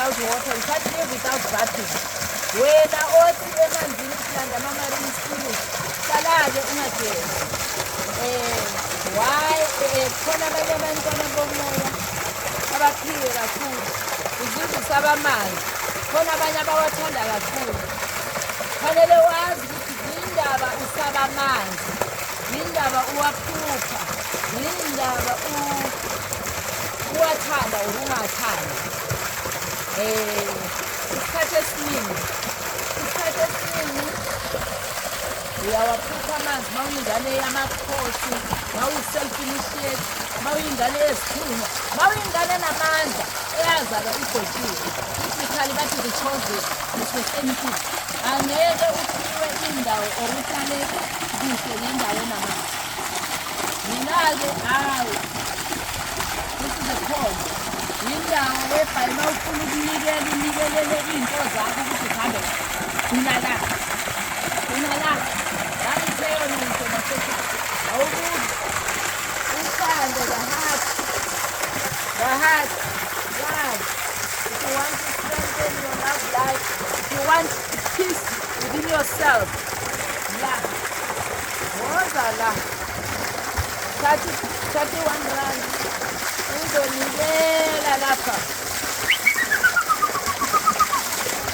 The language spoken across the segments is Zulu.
without water, you can't live without bathing. Wena othi emanzini uhlanda ama-marine spirit, hlala-ke ungagezi. Why? Khona abanye abantwana bomoya abaphiwe kakhulu, izizwe sabamanzi, khona abanye abawathanda kakhulu. Kufanele wazi ukuthi yindaba usaba amanzi, yindaba uwaphupha, yindaba uwathanda or ungathanda. Isikhathi esiningi uyawaphupha amanzi uma uyingane yamakhosi, uma uyi-self-initiate, uma uyingane yezithunywa, uma uyingane enamandla eyazalwa igotshiwe. Typically bathi the chosen is the same thing. Angeke uphiwe indawo or uhlale kuhle nendawo enamanzi. Mina-ke hawu, this is a call. Yindawo webhayi uma ufuna unikelele iy'nto zakho ukuthi uhambe gcina la. Ngangitheyona ngisho nasekhaya. Awubuzi uthando, the heart. Love. If you want to strengthen your love life, if you want peace within yourself, love. Woza la. Thathi 1 rand. Uzonikela lapha.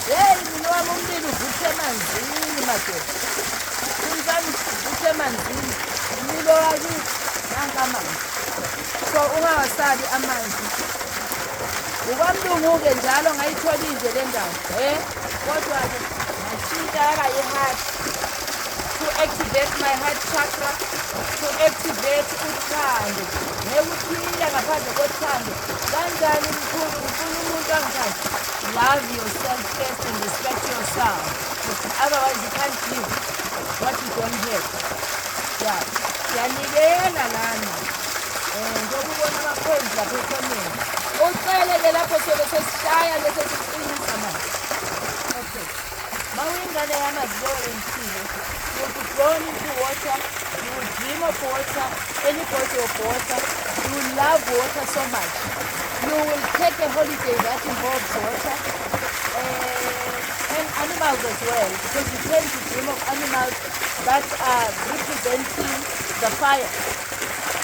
Hey, mina wami umlilo uvuthe emanzini madoda. Umntwana uvuthe emanzini. Umlilo wakithi nanka amanzi. So ungawasabi amanzi. Ukwamlungu-ke njalo ngayithola inje le ndawo. Kodwa-ke ngashintsha yaba i-heart. To activate my heart chakra, to activate uthando. Ngeke uphile ngaphandle kothando. Kanjani mkhulu ufuna umuntu angithandi? Love yourself first and respect yourself. Otherwise you can't give what you don't get. Yeah. Siyanikela lana. Njengoba ubona abakhonzi lapha ekhoneni. Ucele-ke lapho sobe sesishaya bese siqinisa manje. Okay. Uma uyingane yamazibowentile, you will be thrown into water, you will dream of water, any body of water, you will love water so much. You will take a holiday that involves water, and animals as well, because you tend to dream of animals that are representing the fire.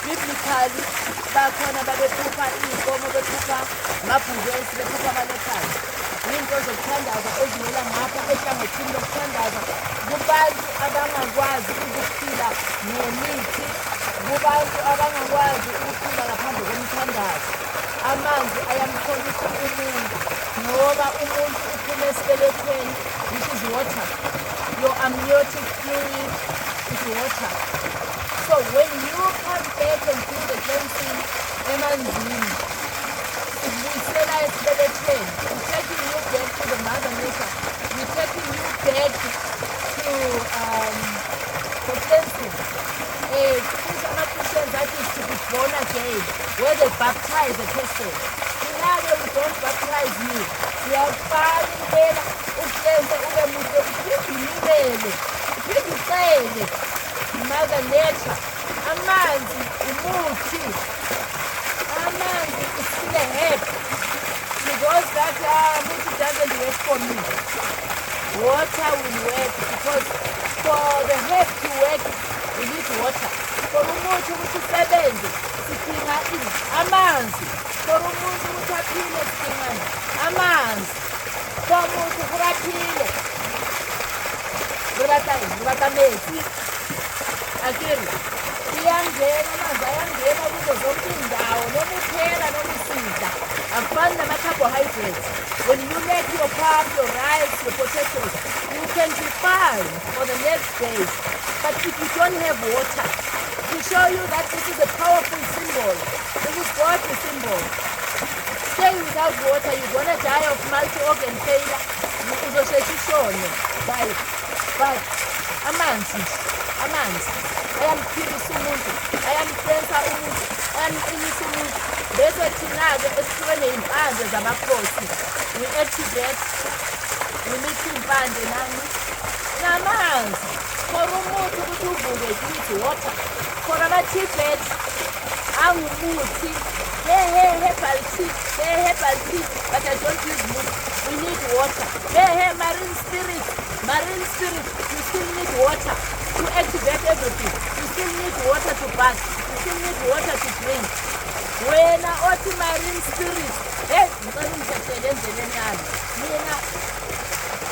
Biblically, bakhona babephupha iy'nkomo, bephupha amabhubesi, bephupha abalekhayo. Iy'nto zokuthandaza ezimela ngapha ehlangothini lokuthandaza kubantu abangakwazi ukuphila ngemithi, kubantu abangakwazi ukuphila ngaphandle komthandazo. Amanzi ayamkholisa umuntu ngoba umuntu uphuma esibelethweni, which is water. Your amniotic fluid is water. So when you come back and do the cleansing emanzini, ubuyisela esibelethweni, you're taking you back to the mother nature. You're taking you back to for cleansing. These are not Christians that is to be born again, where they baptize a person. Now we don't baptize you. We are finding ucleanse ube muhle, uphinde ucele mother nature. Amanzi umuthi. Amanzi is still a herb. To those that muthi doesn't work for me, water will work, because for the herb to work we need water. For umuthi ukuthi usebenze sidinga amanzi. For umuntu ukuthi aphile sidinga amanzi. For umuntu ukuthi aphile urata mezi. Akiri iyangena amanzi, ayangena kuzo zonke indawo, noma uphela noma usidla. Afana nama-carbohydrates. When you make your pap, your rice, your potatoes, you can be fine for the next day. But if you don't have water, to show you that this is a powerful symbol, this is God's symbol. Stay without water, you're gonna die of multi-organ failure. But amanzi ayamphilisa umuntu, ayamsensa umuntu, ayamqinisa umuntu. Bese thina-ke esithiwe ney'mpande zamakhosi, we activate, we mix iy'mpande namanzi. For umuntu ukuthi uvuke, you need water. For ama-Tibet angumuthi herbal tea, herbal tea, but I don't use mood. We need water. Marine spirit, you still need water to activate everything. You still need water to bath. You still need water to drink. When I marine spirit, ngicela ungithathele endleleni yami. Mina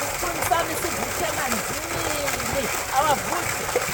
isifundo sami sivuthwe emanzini, awavuthi.